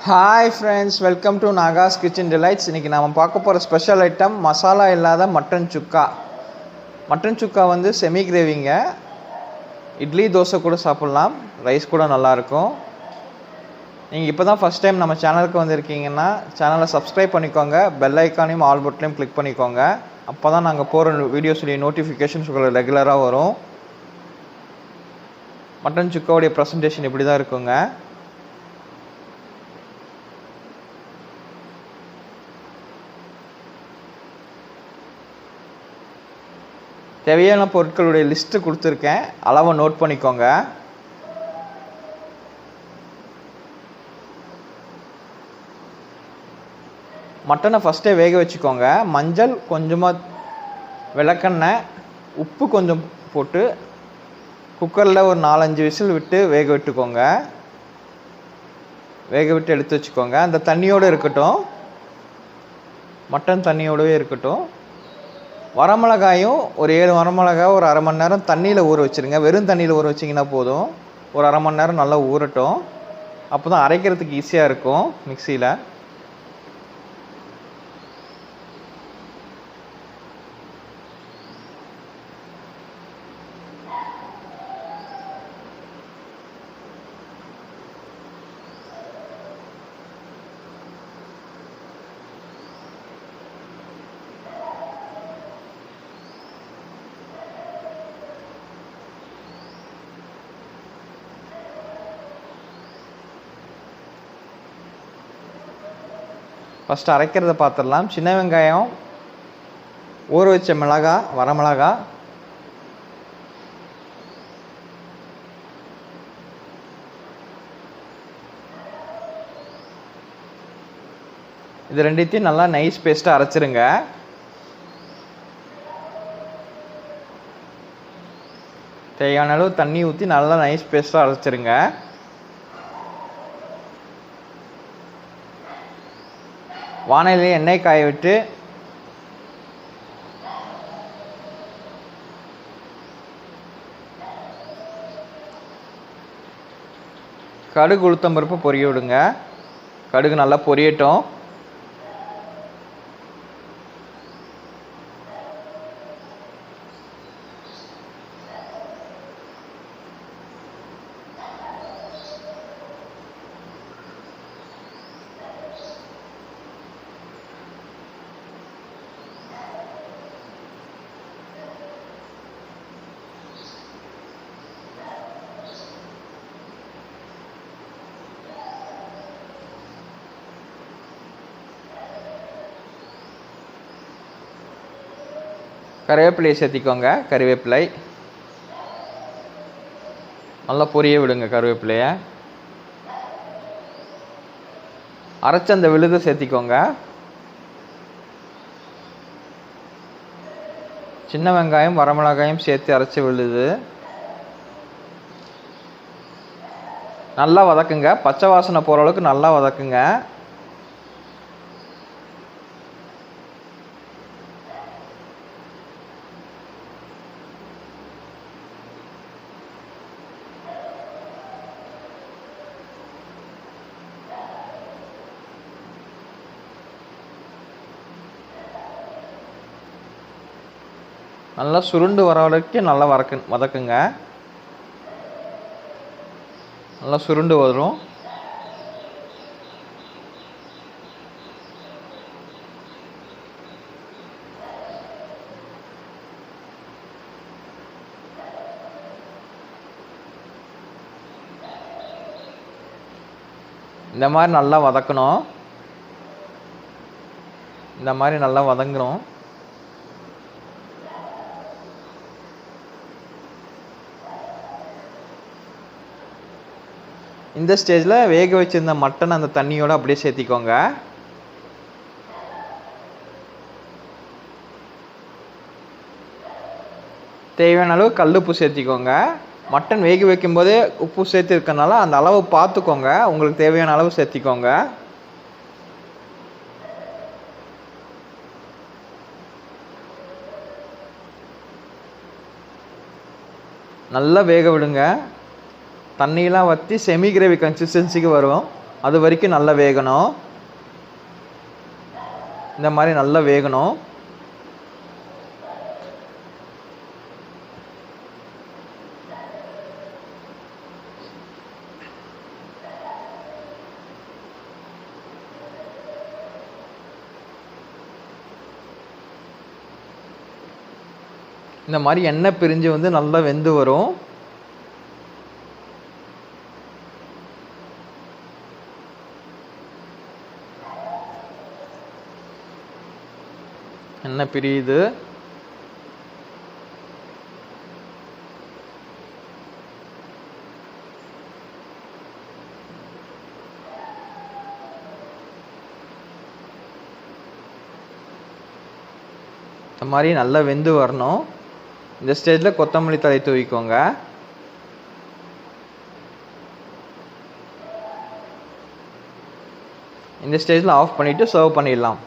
Hi friends, welcome to Naga'S Kitchen Delights. இன்னைக்கு நாம பார்க்க போற ஸ்பெஷல் ஐட்டம் மசாலா இல்லாத மட்டன் சுக்கா. மட்டன் சுக்கா வந்து செமி கிரேவிங்க. இட்லி தோசை கூட சாப்பிடலாம், ரைஸ் கூட நல்லா இருக்கும். நீங்க இப்போதான் ஃபர்ஸ்ட் டைம் நம்ம சேனலுக்கு வந்திருக்கீங்கன்னா சேனலை சப்ஸ்கிரைப் பண்ணிக்கோங்க, பெல் ஐகானையும் ஆல் பட்டனையும் கிளிக் பண்ணிக்கோங்க. அப்பதான் நாங்க போற வீடியோஸுடைய நோட்டிஃபிகேஷன்ஸ் உங்களுக்கு ரெகுலரா வரும். மட்டன் சுக்காவுடைய பிரசன்டேஷன் இப்படி தான் இருக்குங்க. தேவையான பொருட்களுடைய லிஸ்ட்டு கொடுத்துருக்கேன், அளவை நோட் பண்ணிக்கோங்க. மட்டனை ஃபஸ்ட்டே வேக வச்சுக்கோங்க. மஞ்சள் கொஞ்சமாக, விளக்கெண்ணெய், உப்பு கொஞ்சம் போட்டு குக்கரில் ஒரு 4-5 விசில் விட்டு வேக விட்டுக்கோங்க. வேக விட்டு எடுத்து வச்சுக்கோங்க. அந்த தண்ணியோடு இருக்கட்டும், மட்டன் தண்ணியோடவே இருக்கட்டும். வரமிளகாயும் ஒரு 7 வரமிளகாய் ஒரு அரை மணி நேரம் தண்ணியில் ஊற வச்சுருங்க. வெறும் தண்ணியில் ஊற வச்சிங்கன்னா போதும். ஒரு அரை மணி நேரம் நல்லா ஊறட்டும். அப்போ தான் அரைக்கிறதுக்கு ஈஸியாக இருக்கும் மிக்சியில். ஃபஸ்ட்டு அரைக்கிறத பார்த்துடலாம். சின்ன வெங்காயம், ஊற வச்ச மிளகா, வரமிளகா, இது ரெண்டுத்தையும் நல்லா நைஸ் பேஸ்ட்டாக அரைச்சிருங்க. தேவையான அளவு தண்ணி ஊற்றி நல்லா நைஸ் பேஸ்ட்டாக அரைச்சிருங்க. வானலில் எண்ணெய் காய விட்டு கடுகு உளுத்தம் பருப்பு பொரிய விடுங்க. கடுகு நல்லா பொரியட்டும். கருவேப்பிலையை சேர்த்திக்கோங்க. கருவேப்பிலை நல்லா பொரிய விடுங்க. கருவேப்பிலையை அரைச்ச அந்த விழுதை சேர்த்திக்கோங்க. சின்ன வெங்காயம், வரமிளகாயும் சேர்த்து அரைச்சி விழுது நல்லா வதக்குங்க. பச்சை வாசனை போகிற அளவுக்கு நல்லா வதக்குங்க. நல்லா சுருண்டு வர வரைக்கும் நல்லா வதக்குங்க. நல்லா சுருண்டு வரும். இந்த மாதிரி நல்லா வதக்கணும். இந்த மாதிரி நல்லா வதங்கணும். இந்த ஸ்டேஜில் வேக வச்சிருந்த மட்டன் அந்த தண்ணியோடு அப்படியே சேர்த்திக்கோங்க. தேவையான அளவு கல்லுப்பு சேர்த்திக்கோங்க. மட்டன் வேக வைக்கும்போதே உப்பு சேர்த்து இருக்கனால அந்த அளவு பார்த்துக்கோங்க. உங்களுக்கு தேவையான அளவு சேர்த்திக்கோங்க. நல்லா வேக விடுங்க. தண்ணியெலாம் வற்றி செமி கிரேவி கன்சிஸ்டன்சிக்கு வரும். அது வரைக்கும் நல்லா வேகணும். இந்த மாதிரி நல்லா வேகணும். இந்த மாதிரி எண்ணெய் பிரிஞ்சு வந்து நல்லா வெந்து வரும். எண்ணெய் பிரியுது. இந்த மாதிரி நல்லா வெந்து வரணும். இந்த ஸ்டேஜில் கொத்தமல்லி தழை தூவிக்கோங்க. இந்த ஸ்டேஜில் ஆஃப் பண்ணிவிட்டு சர்வ் பண்ணிடலாம்.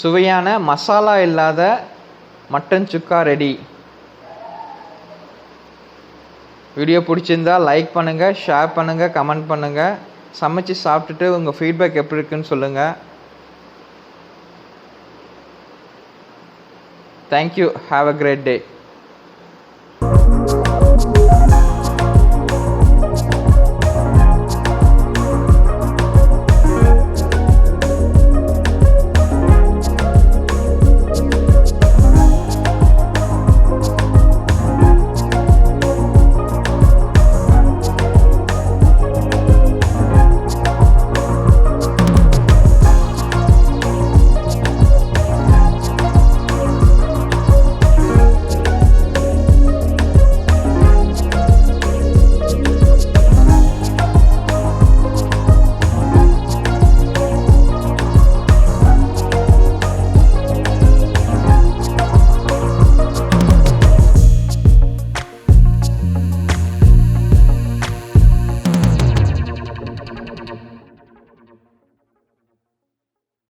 சுவையான மசாலா இல்லாத மட்டன் சுக்கா ரெடி. வீடியோ பிடிச்சிருந்தா லைக் பண்ணுங்கள், ஷேர் பண்ணுங்கள், கமெண்ட் பண்ணுங்கள். சமைச்சு சாப்பிட்டுட்டு உங்கள் ஃபீட்பேக் எப்படி இருக்குன்னு சொல்லுங்கள். Thank you. Have a great day.